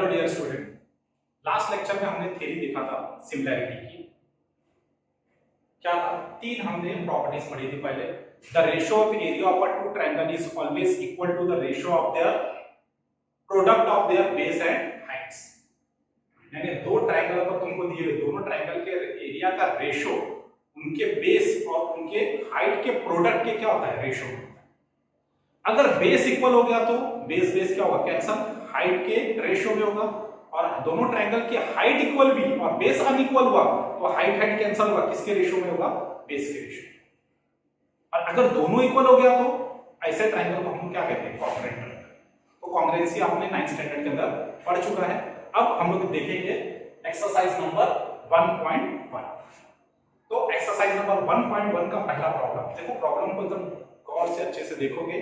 Hello dear student, last lecture में हमने theory देखा था सिमिलैरिटी की। क्या था? तीन हमने प्रॉपर्टीज पढ़ी थी पहले। The ratio of area of a two triangle is always equal to the ratio of their product of their base and heights. यानी दो ट्रायंगल पर तुमको दिए हुए दोनों ट्रायंगल के एरिया का रेशियो उनके बेस और उनके हाइट के प्रोडक्ट के क्या होता है? रेशियो। अगर बेस इक्वल हो गया तो बेस बेस क्या होगा? कैंसल, हाइट के रेशियो में होगा। और दोनों ट्रायंगल के हाइट इक्वल भी और बेस अनइक्वल हुआ तो हाइट हाइट कैंसल होगा, किसके रेशियो में होगा? बेस के रेशियो। और अगर दोनों इक्वल हो गया तो ऐसे ट्रायंगल को हम क्या कहते हैं? Congruent triangle. तो कॉन्ग्रुएंसी आपने 9th स्टैंडर्ड के अंदर पढ़ चुका है। अब हम लोग देखेंगे एक्सरसाइज नंबर 1.1। तो एक्सरसाइज नंबर 1.1 का पहला प्रॉब्लम देखो। प्रॉब्लम को एकदम गौर से अच्छे से देखोगे,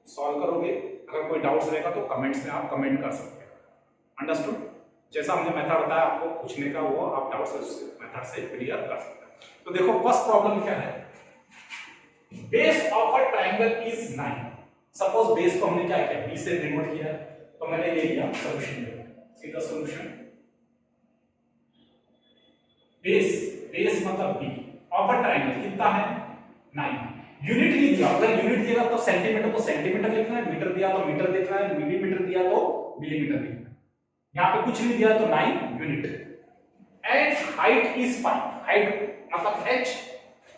सॉल्व करोगे। अगर कोई डाउट्स रहेगा तो कमेंट्स में आप कमेंट कर सकते हैं। अंडरस्टूड? जैसा हमने मेथड बताया आपको पूछने का, वो आप डाउट्स मेथड से क्लियर कर सकते हैं। तो देखो फर्स्ट प्रॉब्लम क्या है? Base of a triangle is 9। Suppose base को हमने क्या किया? बी से डिनोट किया, तो मैंने ये लिया सॉल्यूशन। सीधा सॉल्यूशन बेस मतलब बी ऑफ अ ट्रायंगल कितना है? 9। यूनिट नहीं दिया, अगर यूनिट दिया तो सेंटीमीटर को सेंटीमीटर लिखना है, मीटर दिया तो मीटर लिखना है, मिलीमीटर दिया तो मिलीमीटर लिखना है। यहां पे कुछ नहीं दिया तो 9 unit. And height is 5। Height मतलब h,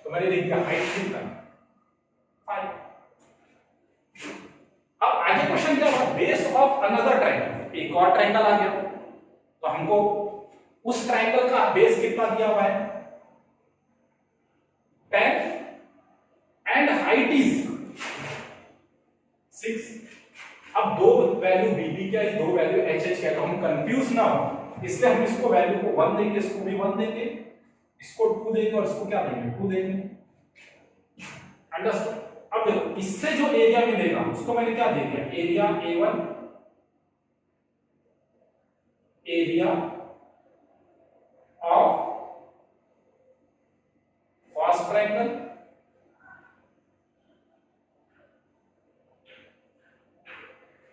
तो मैंने लिख दिया हाइट कितना? 5। अब आगे क्वेश्चन क्या हुआ? बेस ऑफ अनदर ट्रायंगल, एक और ट्रायंगल आ गया, तो हमको उस ट्रायंगल का बेस कितना दिया हुआ है? 10 एंड हाइट इज 6। अब दो वैल्यू bb क्या है, दो वैल्यू hh क्या है, तो हम कंफ्यूज ना हो, इसलिए हम इसको वैल्यू को 1 देंगे, इसको भी 1 देंगे, इसको 2 देंगे और इसको क्या देंगे? 2 देंगे। अंडरस्टैंड? अब देखो इससे जो एरिया मिलेगा उसको मैंने क्या दे दिया? Area A1, area of first triangle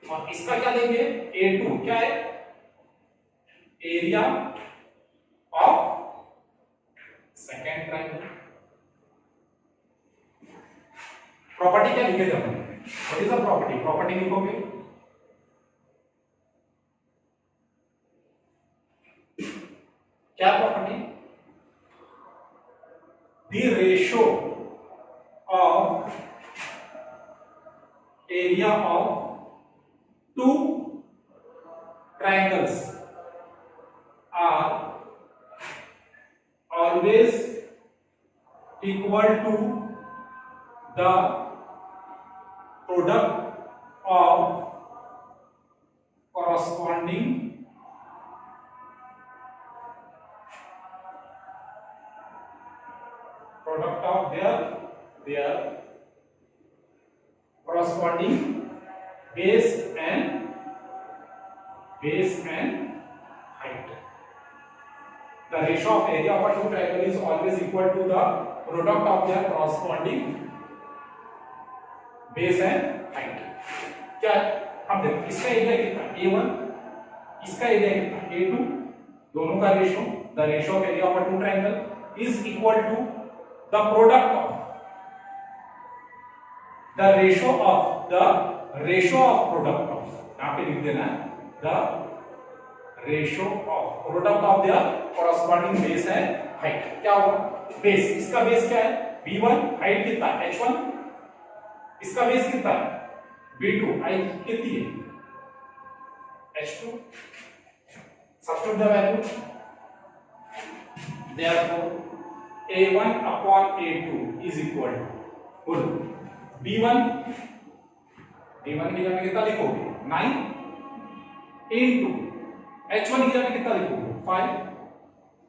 और इसका क्या देंगे? A2 क्या है? Area of second triangle. Property क्या लिखे थे हमने? What is the property? Property लिखोगे क्या? Property the ratio of area of two triangles are always equal to the product of corresponding product of their corresponding base and height. The ratio of area of a two triangle is always equal to the product of their corresponding base and height. क्या? अब देखो इसका area कितना? A1, इसका area कितना? A2। दोनों का ratio, the ratio of area of a two triangle is equal to the product of the ratio of product of, यहाँ पे लिख देना है the ratio of product of their corresponding base and height। क्या होगा? Base, इसका base क्या है? B1, हाइट कितना? H1। इसका बेस कितना है? B2, हाइट कितनी है? H2। Substitute the value, therefore A1 upon A2 is equal to B1 की जगह कितना लिखोगे? 9 into H1 की जगह कितना लिखोगे? 5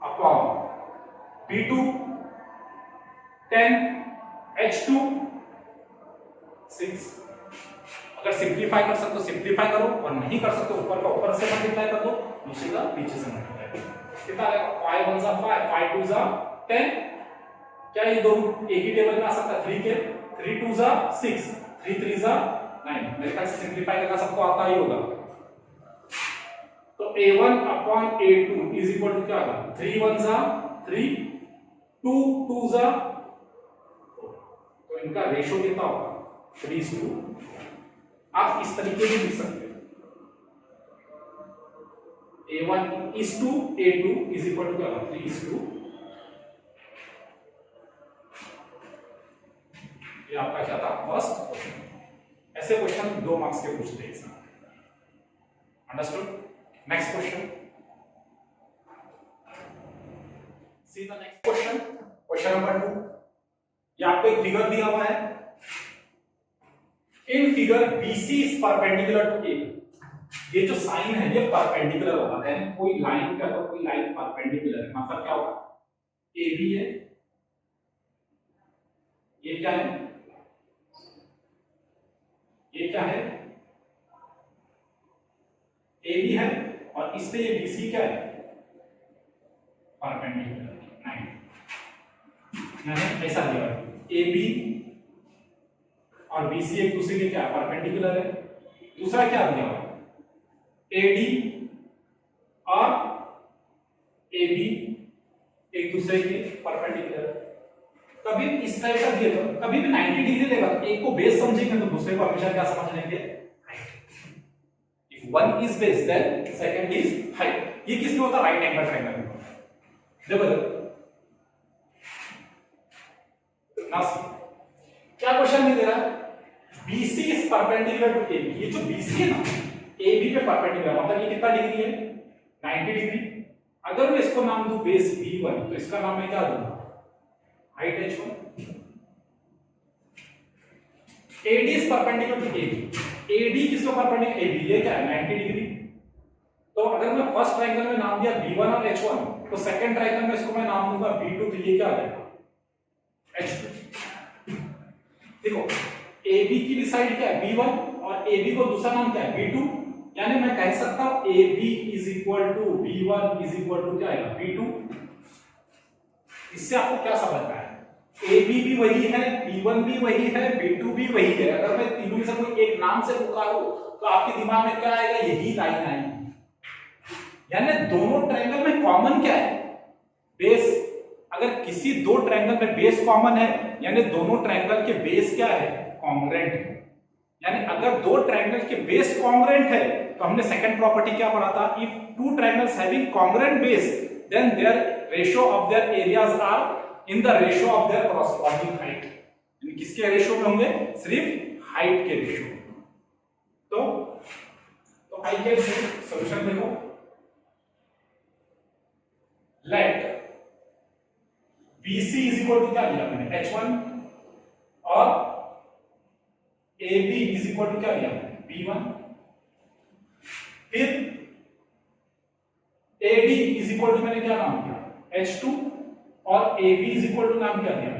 अपॉन B2 10, H2 6। अगर सिंप्लीफाई कर सकते हो सिंप्लीफाई करो, और नहीं कर सकते ऊपर का ऊपर से मल्टीप्लाई कर दो, नीचे का नीचे से मल्टीप्लाई करो। कितना आएगा? 5 1 5, 5 2 10। क्या ये दोनों एक ही टेबल में आ सकता है? 3 के 3 2 6, 3 3 9। मेरे ख्याल से सिंप्लीफाई करना सबको आता ही होगा। तो a1 upon a2 is equal to क्या होगा, 3 1 जा 3, 2 2 जा, तो इनका रेशियो कितना होगा 3:2। आप इस तरीके से लिख सकते हो, a1 is to a2 is equal to क्या होगा 3:2। ये आपका क्या था फर्स्ट क्वेश्चन। ऐसे क्वेश्चन 2 मार्क्स के पूछते हैं इसमें, understood. Next question, see the next question, question number 2। ये आपको एक फिगर दिया हुआ है, in figure BC is perpendicular to AB। ये जो साइन है ये परपेंडिकुलर होगा, यानी कोई लाइन का तो कोई लाइन परपेंडिकुलर है, मतलब क्या होगा AB है, ये क्या है, ये क्या है AB है, और इस पे ये BC क्या है परपेंडिकुलर, यानी ऐसा दिया AB और BC एक दूसरे के क्या परपेंडिकुलर है। दूसरा क्या दिया हुआ AD और AB एक दूसरे के परपेंडिकुलर। कभी इस टाइप का दिए तो कभी भी 90 डिग्री लेगा, एक को बेस समझेंगे तो दूसरे को हमेशा क्या समझ लेंगे height. If one is base then second is height. ये किसमें होता है राइट एंगल ट्रायंगल में। देखो क्या क्वेश्चन में दे रहा है, BC is perpendicular to AB। ये जो BC है ना AB पे परपेंडिकुलर, मतलब ये कितना डिग्री है 90 डिग्री। अगर मैं इसको नाम दूं बेस B1 तो इसका नाम मैं क्या दूंगा height H1। AD is perpendicular to AB। AD किसको परपेंडिकुलर AB, ये क्या है 90 डिग्री। तो अगर मैं फर्स्ट ट्रायंगल में नाम दिया B1 और H1 तो सेकंड ट्रायंगल में इसको मैं नाम दूंगा B2, तो ये क्या आ जाएगा H2। देखो AB की भी साइड क्या है B1 और AB को दूसरा नाम क्या है B2, यानी मैं कह सकता हूं AB is equal to B1 is equal to क्या आएगा B2। इससे आपको क्या समझ में आया, AB भी वही है, B1 भी वही है, B2 भी वही है। अगर मैं तीनों में से कोई एक नाम से पुकारूं तो आपके दिमाग में क्या आएगा, यही लाइन आएगी। यानी दोनों ट्रायंगल में कॉमन क्या है बेस। अगर किसी दो ट्रायंगल में बेस कॉमन है यानी दोनों ट्रायंगल के बेस क्या है कॉन्ग्रुएंट है। यानी अगर दो ट्रायंगल के बेस कॉन्ग्रुएंट है तो हमने सेकंड प्रॉपर्टी क्या पढ़ा था, if two triangles having congruent base then their ratio of their areas are in the ratio of their corresponding height. यानी किसके रेशियो में होंगे, सिर्फ हाइट के रेशियो। तो आई कैन से सॉल्यूशन देखो, let BC is equal to क्या लिया मैंने H1 और AB इज इक्वल टू क्या लिया B1, फिर AD इज इक्वल टू मैंने क्या नाम दिया H2 और AB इज इक्वल टू नाम क्या दिया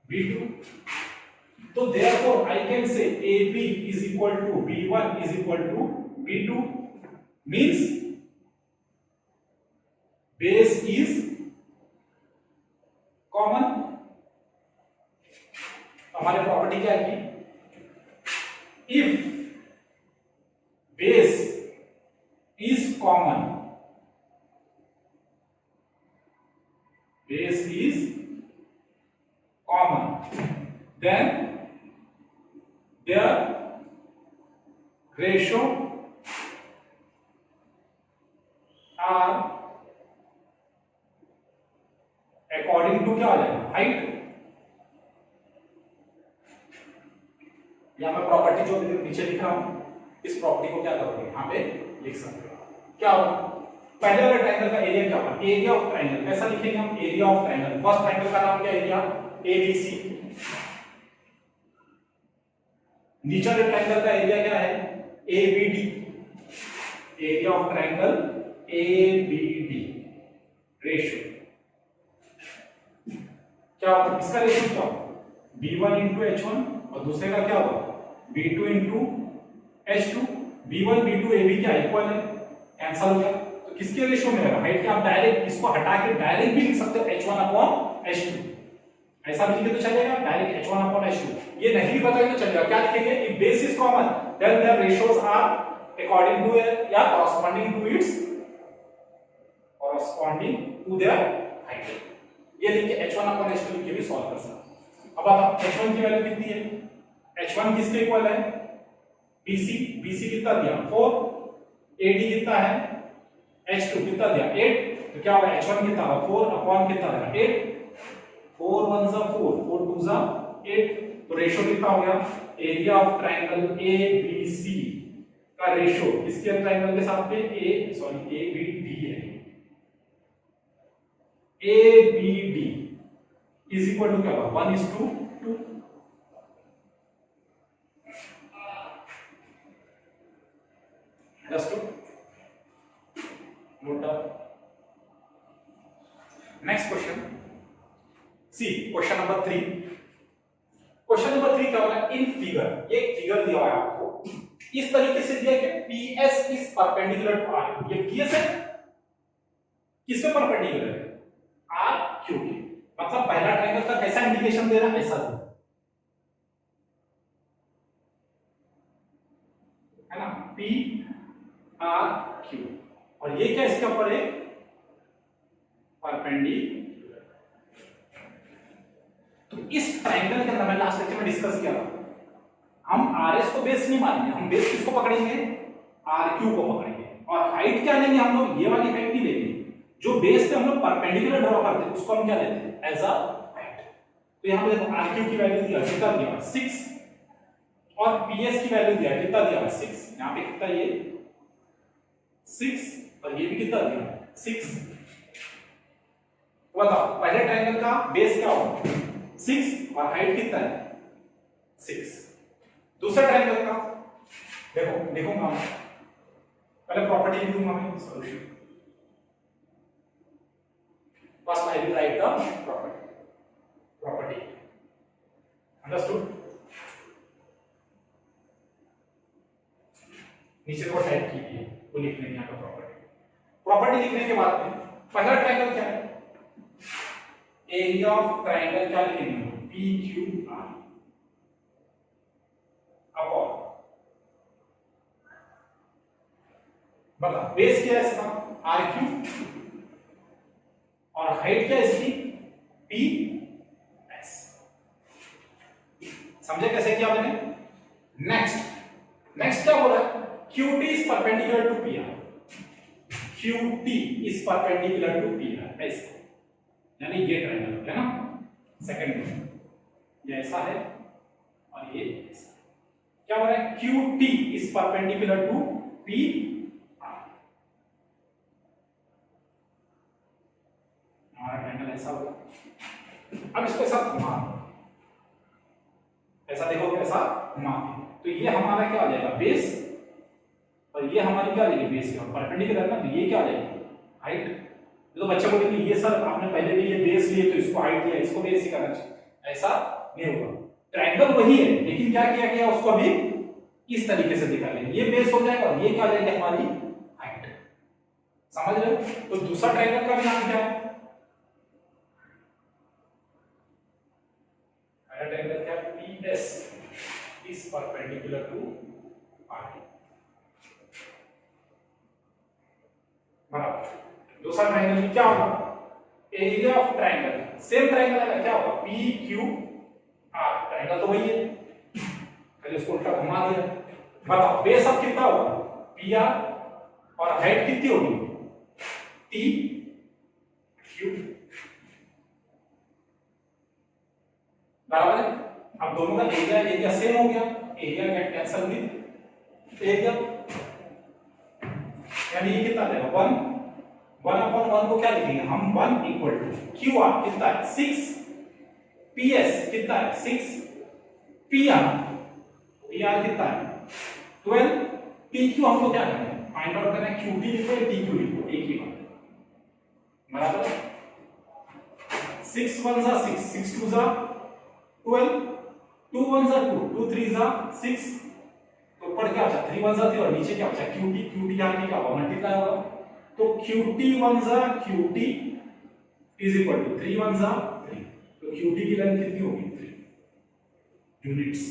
B2। तो therefore I can say AB is equal to B1 is equal to B2 means base is common. हमारी प्रॉपर्टी क्या है, if base is common, base is common then their ratio are according to क्या आ जाएगा height. या मैं property जो नीचे लिख रहा हूं इस प्रॉपर्टी को क्या करोगे यहां पे लिख सकते हो। क्या होगा, पहले वाले ट्रायंगल का एरिया क्या होगा, एरिया ऑफ ट्रायंगल। कैसा लिखेंगे हम, area of triangle. First triangle का नाम क्या एरिया ABC। नीचे वाले ट्रायंगल का एरिया क्या है ABD। Area of triangle ABD ratio क्या होगा, इसका रेशियो क्या होगा B1 इंटू H1 और दूसरे का क्या होगा B2 into H2। B1 B2 AB क्या इक्वल है, कैंसिल हो गया। तो किसके रेशियो में रहेगा हाइट के। आप डायरेक्ट इसको हटा के डायरेक्ट भी लिख सकते हो H1 अपॉन H2, ऐसा भी लिखे तो चलेगा डायरेक्ट H1 अपॉन H2। ये नहीं भी बताएंगे तो चलेगा, क्या लिखेंगे, if base is common then their ratios are according to या कॉरस्पॉन्डिंग टू देयर हाइट। ये लिख के h1 h2 लिख के भी सॉल्व कर सकते। अब बताओ h1 की वैल्यू कितनी है? h1 किसके इक्वल है? BC कितना दिया 4, AD कितना है h2 कितना दिया 8, तो क्या होगा h1 कितना होगा 4 अपॉन कितना होगा 8, 4 1 जा 4, 4 2 जा 8, तो रेशियो कितना हो गया? एरिया ऑफ ट्रायंगल ABC का रेशियो किसके ट्रायंगल के साथ में ABD है, ABD इज इक्वल टू क्या होगा 1:2। नेक्स्ट क्वेश्चन सी, क्वेश्चन नंबर 3। क्वेश्चन नंबर 3 क्या हो रहा है? इन फिगर एक फिगर दिया हुआ है आपको, इस तरीके से दिया कि PS is perpendicular to RQ। ये PS है किस पे परपेंडिकुलर है? RQ के। मतलब पहला ट्रायंगल का कैसा इंडिकेशन दे रहा है? ऐसा दे है ना, PRQ, और ये क्या इसके ऊपर है? परपेंडिकुलर। तो इस ट्रायंगल के अंदर मैं लास्ट लेक्चर में डिस्कस किया था, हम RS को बेस नहीं मानेंगे, हम बेस किसको पकड़ेंगे? RQ को पकड़ेंगे। और हाइट क्या लेंगे हम लोग? ये वाली हाइट नहीं लेंगे, जो बेस पे हम लोग परपेंडिकुलर ड्रॉ करते हैं उसको हम क्या लेते हैं? As a height. तो यहां पे देखो RQ की वैल्यू दिया कितना दिया 6, और PS की वैल्यू दिया कितना दिया 6, यहां पे कितना ये 6, और ये भी कितना दिया 6। बताओ पहले ट्रायंगल का बेस क्या होगा? 6 और हाइट कितना है 6। दूसरा ट्रायंगल का देखूंगा पहले प्रॉपर्टी लिख दूंगा मैं solution. First I will right the property. Understood? नीचे को टाइप कीजिए, वो लिख लेंगे यहाँ का प्रॉपर्टी लिखने के बाद में पहला ट्रायंगल क्या है? एरिया ऑफ ट्रायंगल क्या लिखेंगे? PQR अपॉन, बता बेस क्या है इसका? RQ, और हाइट क्या है इसकी? PS। समझे कैसे किया मैंने? नेक्स्ट क्या बोल रहा है? QT is perpendicular to PR, QT is perpendicular to PR, ऐसे यानी ये ट्रायंगल है ना, सेकंड ये ऐसा है और ये ऐसा। क्या हो रहा है? QT is perpendicular to PR, हमारा ट्रायंगल ऐसा होगा। अब इसको ऐसा घुमा, ऐसा देखो कैसा घुमा, तो ये हमारा क्या आ जाएगा? बेस, और ये हमारी क्या आ जाएगी? बेस के परपेंडिकुलर ना, तो ये क्या आ जाएगी? हाइट। तो बच्चे बोलेंगे ये सर आपने पहले भी ये बेस लिए तो इसको हाइट दिया, इसको बेस ही करना चाहिए, ऐसा नहीं होगा। ट्रायंगल वही है लेकिन क्या किया गया उसको अभी इस तरीके से दिखा लेंगे, ये बेस हो जाएगा और ये क्या आ जाएगी? हमारी हाइट। समझ रहे हो? तो दूसरा ट्रायंगल का भी नाम क्या है? पहला ट्रायंगल क्या है? PS is perpendicular to RQ। बराबर। दूसरा ट्रायंगल में क्या होगा? Area of triangle, same triangle है क्या होगा? PQR, ट्रायंगल तो वही है, पहले उसको उल्टा घुमा दिया। बताओ बेस अब कितना होगा? PR, और हाइट कितनी होगी? TQ। बराबर है। अब दोनों का एरिया सेम हो गया, area get cancel with area, यानी ये कितना देगा 1 अपॉन 1 को क्या लिखेंगे हम? 1 इक्वल टू QR कितना है 6, PS कितना है 6, PR कितना है 12, PQ हमको क्या करना है? फाइंड आउट करना है। QT लिखो या PQ लिखो, एक ही बात, बराबर। 6 1 जा 6, 6 2 जा 12, 2 1 जा 2, 2 3 जा 6, तो ऊपर क्या बचा? 3 1 जा 3, और नीचे क्या बचा? QT जाके क्या होगा? मल्टीप्लाई होगा, तो QT 1 जा QT इज इक्वल टू 3 1 जा 3, तो QT की लेंथ कितनी होगी? 3 यूनिट्स।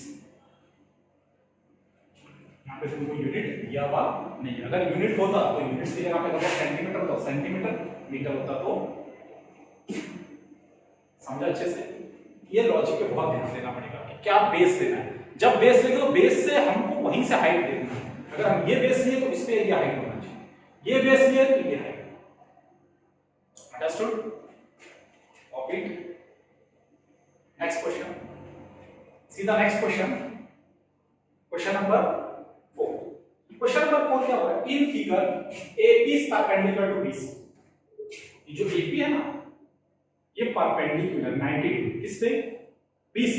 यहाँ पे तुमको यूनिट दिया हुआ नहीं है। अगर यूनिट होता तो यूनिट्स की जगह पे अगर सेंटीमीटर तो सेंटीमीटर, मीटर होता तो। समझा अच्छे से? ये लॉजिक पे बहुत ध्यान देना पड़ेगा कि क्या बेस लेना है। जब बेस लेंगे तो बेस से हमको वहीं से हाइट देखना है। अगर हम ये बेस लिए तो इस पे एरिया हाइट होना चाहिए, ये बेस लिए तो ये height. Understood? Copy. Next question, सीधा next question, question number 4। Question number 4 क्या हुआ है? In figure AP is perpendicular to BC। ये जो AP है ना, ये परपेंडिकुलर 90 डिग्री किस पे? BC।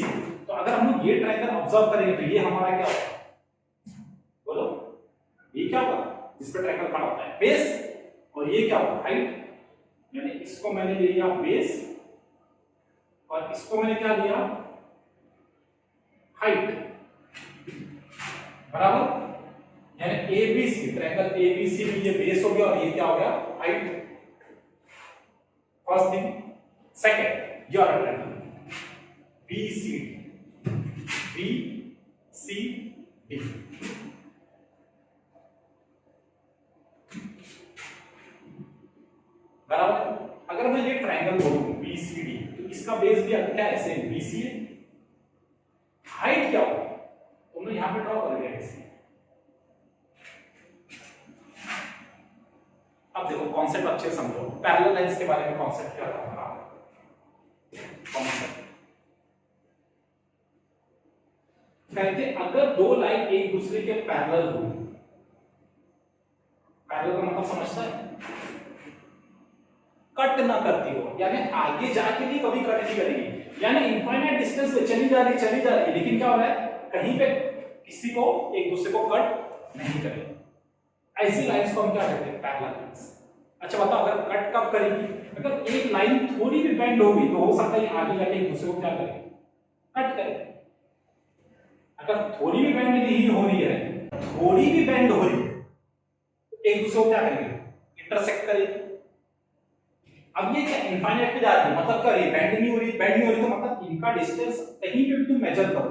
तो अगर हम लोग ये ट्रायंगल ऑब्जर्व करेंगे तो ये हमारा क्या होगा? बोलो, ये क्या होगा जिस पे ट्रायंगल खड़ा होता है? बेस। और ये क्या होगा? हाइट। यानी इसको मैंने ले लिया बेस और इसको मैंने क्या लिया? हाइट। बराबर? यानी ABC, ट्रायंगल ABC में ये बेस हो गया और ये क्या हो गया? Height. First thing. Second, your triangle BCD, बराबर? अगर मैं ये ट्रायंगल बोलूं BCD तो इसका बेस भी क्या है? सेम BC है। हाइट क्या होगा? तुम लोग यहां पे ड्रॉ कर लिया ऐसे। अब देखो कॉन्सेप्ट अच्छे समझो। पैरेलल लाइंस के बारे में कॉन्सेप्ट क्या था हमारा? कॉन्सेप्ट कहते अगर दो लाइन एक दूसरे के पैरेलल हो, पैरेलल का मतलब समझता है? कट ना करती हो, यानी आगे जाके भी कभी कट नहीं करेगी, यानी इनफाइनाइट डिस्टेंस पे चली जा रही, लेकिन क्या हो रहा है? कहीं पे किसी को एक दूसरे को कट नहीं करेगी। ऐसी लाइंस को हम क्या कहते हैं? Parallel lines. अच्छा बताओ, अगर कट कब करेगी? अगर एक लाइन थोड़ी भी बेंड होगी तो हो सकता है आगे जाके एक दूसरे को क्या करे? कट करे। अगर थोड़ी भी बेंड नहीं हो रही है, थोड़ी भी बेंड हो रही है, एक दूसरे को क्या करेंगे? इंटरसेक्ट करेगी। अब ये क्या इनफाइनाइट पे जा रही है, मतलब क्या रही? बेंड नहीं हो रही, बेंड नहीं हो रही, तो मतलब इनका डिस्टेंस कहीं पे भी तुम मेजर करो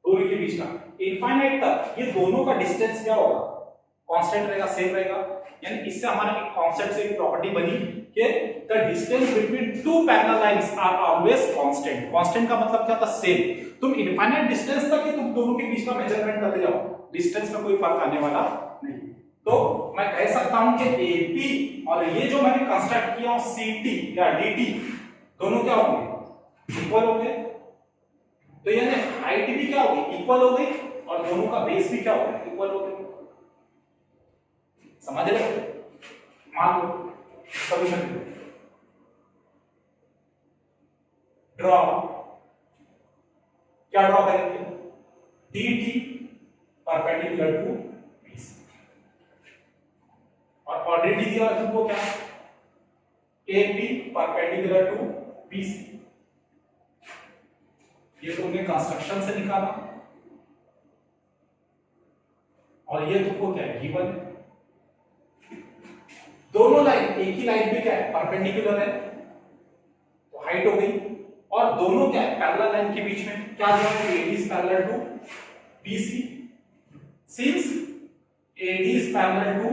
दोनों के बीच का, इनफाइनाइट तक ये दोनों का डिस्टेंस क्या होगा? कांस्टेंट रहेगा, सेम रहेगा। यानी इससे हमारा एक कांसेप्ट से एक प्रॉपर्टी बनी कि the distance between two parallel lines are always constant. Constant का मतलब क्या था? सेम। तुम इनफाइनाइट डिस्टेंस तक ही तुम दोनों के बीच का मेजरमेंट करते जाओ, डिस्टेंस में कोई फर्क आने वाला नहीं। तो मैं कह सकता हूं कि AP और ये जो मैंने कंस्ट्रक्ट किया CT या DT दोनों क्या होंगे? इक्वल होंगे। तो यानी हाइट भी क्या होगी? इक्वल हो गई और दोनों का बेस भी क्या होगा? इक्वल हो गया। समझ रहे? मान लो सॉल्यूशन ड्रॉ, क्या ड्रॉ करेंगे? DT परपेंडिकुलर टू BC और ऑलरेडी दिया है तुमको क्या? AP perpendicular to BC। ये तुमने कंस्ट्रक्शन से निकाला और ये तुमको क्या है? गिवन। दोनों लाइन एक ही लाइन पे क्या है? परपेंडिकुलर है, तो हाइट हो गई। और दोनों क्या है? पैरेलल लाइन के बीच में क्या दिया है? AD is parallel to BC। Since AD is parallel to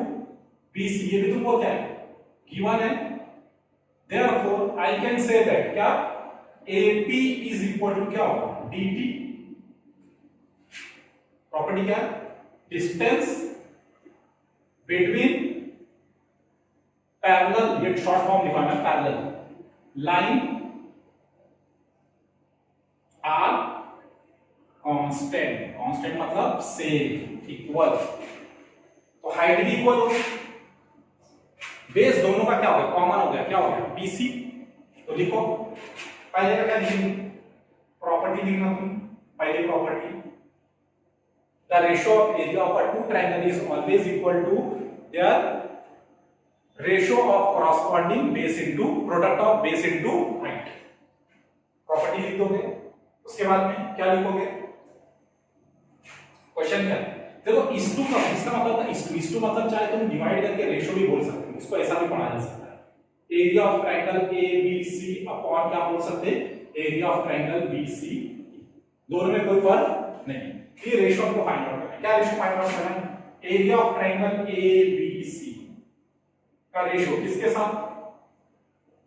BC, ये भी तुमको क्या है? गिवन है। Therefore I can say that क्या? AP is equal to क्या होगा? DT। प्रॉपर्टी क्या? डिस्टेंस बिटवीन पैरेलल, ये शॉर्ट फॉर्म लिखवाना है, parallel line are constant. Constant मतलब सेम, इक्वल। तो हाइट भी इक्वल होगी, बेस दोनों का क्या हो गया? कॉमन हो गया। क्या हो गया? BC। तो लिखो पहले का क्या लिखेंगे? प्रॉपर्टी लिखना तुम। पहली property, the ratio of area of a two triangle is always equal to their ratio of corresponding base into product of base into height. Property लिख दोगे। उसके बाद में क्या लिखोगे? क्वेश्चन क्या है? देखो इस टू का इसका मतलब था इस टू मतलब चाहे तुम डिवाइड करके रेशियो भी बोल सकते हो, इसको ऐसा भी पढ़ा जा सकता है। Area of triangle ABC upon क्या बोल सकते हैं? Area of triangle BC। दोनों में कोई फर्क नहीं। ये रेशियो आपको फाइंड आउट करना है। क्या रेशियो फाइंड आउट करना है? एरिया ऑफ ट्रायंगल एबीसी का रेशियो किसके साथ?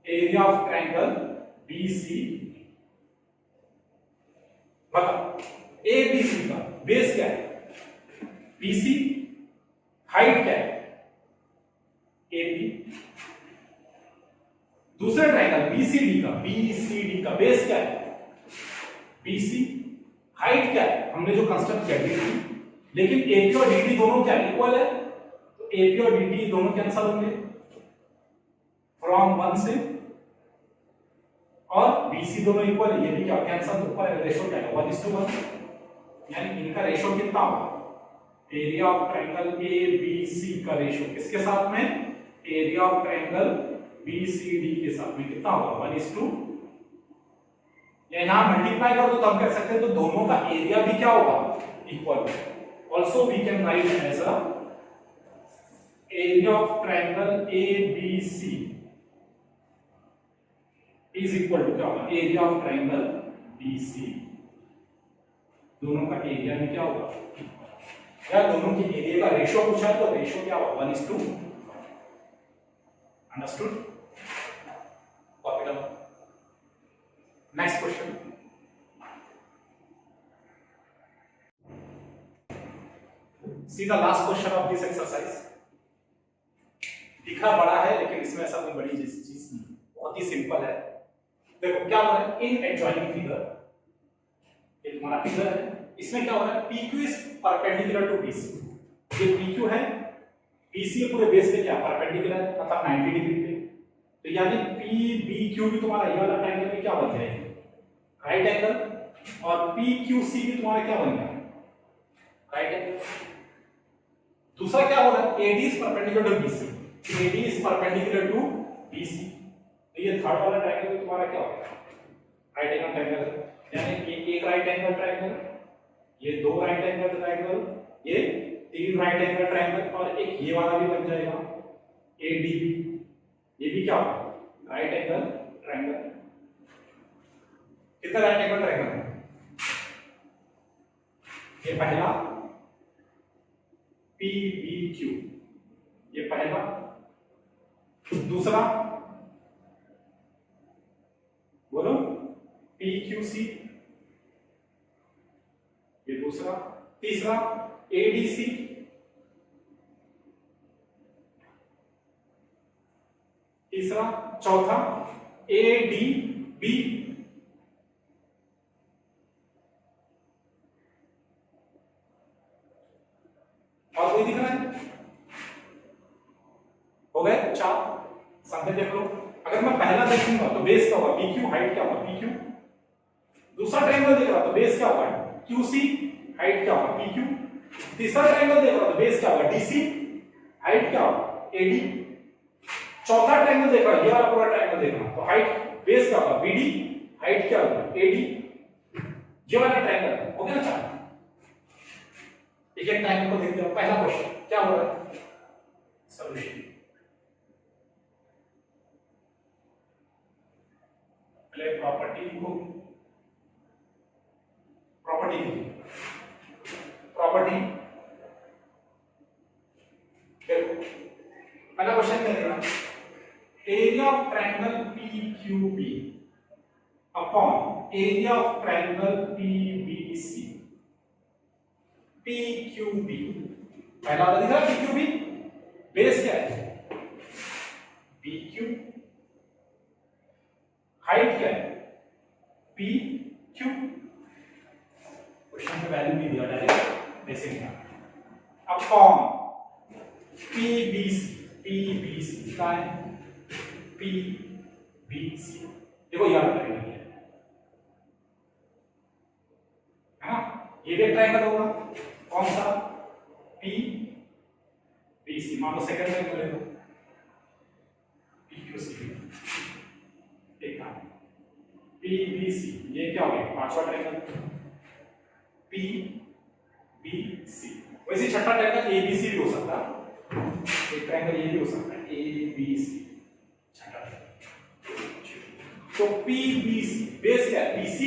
Area of triangle BC. बताओ एबीसी का बेस क्या है? बीसी। हाइट क्या है? एबी। दूसरे ट्रायंगल बीसीडी का बेस क्या है? बीसी। हाइट क्या है? हमने जो कंस्ट्रक्ट किया डीडी, लेकिन एपी और डीडी दोनों क्या इक्वल है, तो एपी और डीडी दोनों कैंसिल होंगे फ्रॉम 1 से, और बीसी दोनों इक्वल है, ये भी क्या कैंसिल, ऊपर रेशियो क्या है 1:1, यानी इनका रेशियो कितना होगा? एरिया ऑफ ट्रायंगल एबीसी का रेशियो किसके साथ में? एरिया ऑफ ट्रायंगल बीसीडी के साथ में कितना होगा? 1:2। या यहां मल्टीप्लाई कर दो तो हम कह सकते हैं तो दोनों का एरिया भी क्या होगा? Equal. Also we can write as a area of triangle ABC is equal to क्या होगा? Area of triangle BC. दोनों का एरिया भी क्या होगा? या दोनों के एरिया का रेशियो पूछा है तो रेशियो क्या होगा? 1:2। Understood? Copy down. Next question, see the last question of this exercise. दिखा बड़ा है लेकिन इसमें ऐसा कोई बड़ी चीज नहीं, बहुत ही सिंपल है। देखो क्या हो रहा है, इन एडजॉइनिंग फिगर, ये तुम्हारा फिगर है, इसमें क्या हो रहा है? PQ is perpendicular to BC। ये PQ है, BC पूरे बेस पे क्या परपेंडिकुलर है, मतलब 90 डिग्री पे। तो यानी PBQ भी तुम्हारा ये वाला ट्रायंगल में क्या बन जाएगा? Right angle. और PQC भी तुम्हारा क्या बन गया? Right angle. दूसरा क्या हो रहा है? AD is perpendicular to BC, AD is perpendicular to BC। तो ये थर्ड वाला ट्रायंगल तुम्हारा क्या होगा? Right angle triangle. यानी एक राइट एंगल ट्रायंगल, ये दो राइट एंगल ट्रायंगल, ये तीन राइट एंगल ट्रायंगल, और एक ये वाला भी बन जाएगा ADB। ये भी क्या होगा? Right angle triangle. कितना राइट एंगल ट्रायंगल है? ये पहला PBQ, ये पहला। दूसरा बोलो PQC, ये दूसरा। तीसरा ADC, तीसरा। चौथा ADB, और कोई दिख रहा है? हो गए 4। सामने देख लो। अगर मैं पहला देखूंगा तो बेस क्या होगा? PQ। हाइट क्या होगा? PQ। दूसरा ट्रायंगल देख रहा तो बेस क्या होगा? QC। हाइट क्या होगा? PQ। तीसरा ट्रायंगल देख रहा तो बेस क्या होगा? DC। हाइट क्या होगा? AD। चौथा ट्रायंगल देख रहा, ये वाला पूरा ट्रायंगल देख रहा तो हाइट बेस क्या होगा? BD। हाइट क्या होगा? AD। ये वाला ट्रायंगल हो गया ना 4। एक एक ट्रायंगल को देखते हैं। पहला क्वेश्चन क्या हो रहा है? सॉल्यूशन। पहले प्रॉपर्टी को, प्रॉपर्टी देखो। पहला क्वेश्चन क्या देना? Area of triangle PQB upon area of triangle PBC। PQB पहला वाला दिख रहा है? PQB बेस क्या है? PQ। हाइट क्या है? PQ। क्वेश्चन में वैल्यू नहीं दिया, डायरेक्ट बेसिक है। अपॉन PBC का है PBC। देखो याद रखिए, है ना? ये भी ट्रायंगल होगा। कौन सा? PBC। मान लो सेकंड ट्रायंगल है PQC। देखा PBC, ये क्या हो गया? पांचवा ट्रायंगल PBC। वैसे छठा ट्रायंगल ABC भी हो सकता है, एक ट्रायंगल ये भी हो सकता है ABC। छठा तो PBC बेस क्या है? BC।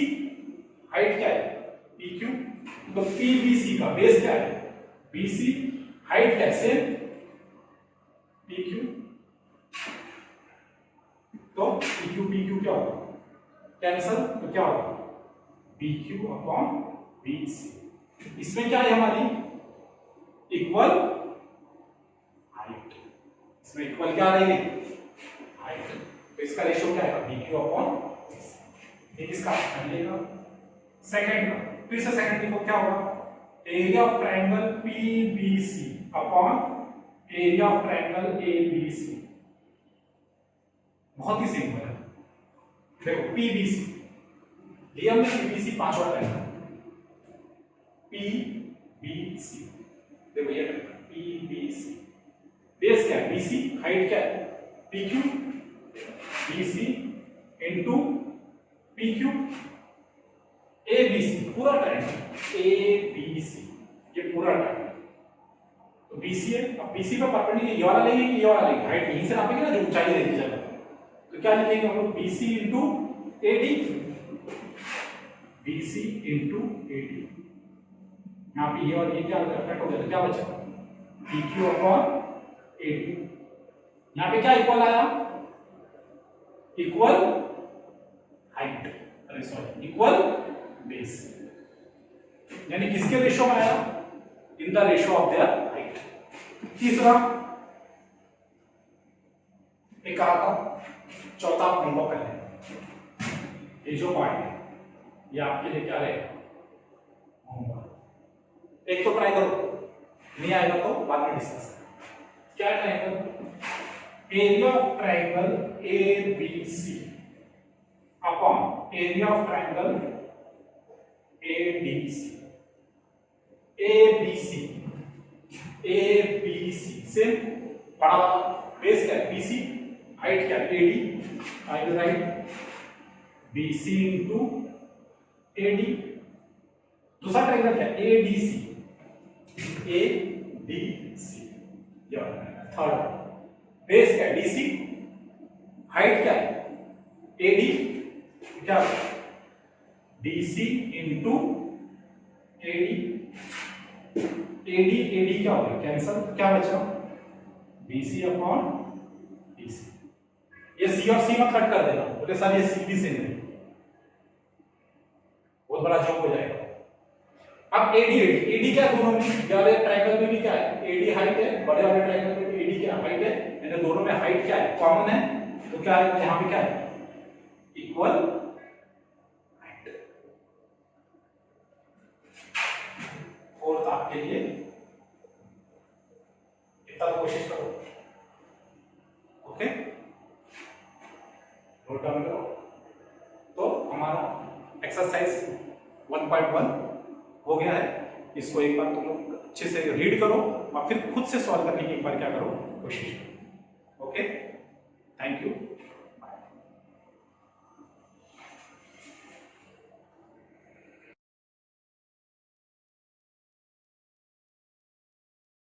हाइट क्या है? PQ। तो पीबीसी का बेस क्या है, बीसी, हाइट क्या है सेम, पीक्यू, तो पीक्यू पीक्यू क्या होगा, कैंसल, तो क्या होगा बीक्यू अपॉन बीसी। इसमें क्या है हमारी इक्वल हाइट, इसमें इक्वल क्या रहेगी हाइट, तो इसका रेशियो क्या आएगा बीक्यू अपॉन बीसी। ये किसका पहले का, सेकंड का, फिर से सेकंड को क्या होगा, area of triangle PBC upon area of triangle ABC. बहुत ही सिंपल है, देखो पीबीसी ये हमने पीबीसी पांचवा ट्रायंगल पीबीसी, देखो ये पीबीसी, बेस क्या है बीसी, हाइट क्या है PQ, BC into PQ, ABC पूरा ट्रायंगल एबीसी, ये पूरा ट्रायंगल, तो बीसी है। अब बीसी का परपेंडिकुलर ये वाला लेंगे कि ये वाला लेंगे, हाइट यहीं से नापेंगे ना जो ऊंचाई देखी जाएगा, तो क्या लिखेंगे हम लोग BC into AD, BC into AD, यहाँ पे ये और ये क्या कट हो गया तो क्या बचा पीक्यू अपॉन एडी। यहाँ पे क्या इक्वल आया, इक्वल हाइट, अरे सॉरी इक्वल बेस, यानी किसके रेशियो में आया, इन the ratio of their height. तीसरा एक कहा था, चौथा आप नंबर पहले, ये जो पॉइंट है ये आपके लिए क्या रहेगा होमवर्क, एक तो ट्राई करो, नहीं आएगा तो बाद में डिस्कस करें। क्या triangle, area of triangle ABC upon area of triangle ADC, ABC ABC से बड़ा, बेस क्या है बीसी, हाइट क्या है AD, I will write BC into AD. दूसरा ट्रायंगल क्या है एडीसी, एडीसी, थर्ड बेस क्या है डीसी, हाइट क्या है एडी, क्या DC into AD, AD AD क्या होगा कैंसल, क्या बचा बीसी अपॉन डीसी। ये सी और सी में कट कर देना, बोले सर ये सी भी सेम है, बहुत बड़ा जॉब हो जाएगा। अब एडी एडी, एडी क्या है दोनों में, ये वाले ट्रायंगल में भी क्या है एडी हाइट है, बड़े वाले ट्रायंगल में भी एडी क्या हाइट है, यानी दोनों में हाइट क्या है कॉमन है, तो क्या है यहाँ पे क्या है इक्वल हाइट। फोर्थ आपके लिए इतना कोशिश करो, ओके नोट डाउन करो। तो हमारा एक्सरसाइज 1.1 हो गया है, इसको एक बार तुम लोग अच्छे से रीड करो और फिर खुद से सॉल्व करने की एक बार क्या करो कोशिश करो, ओके थैंक यू।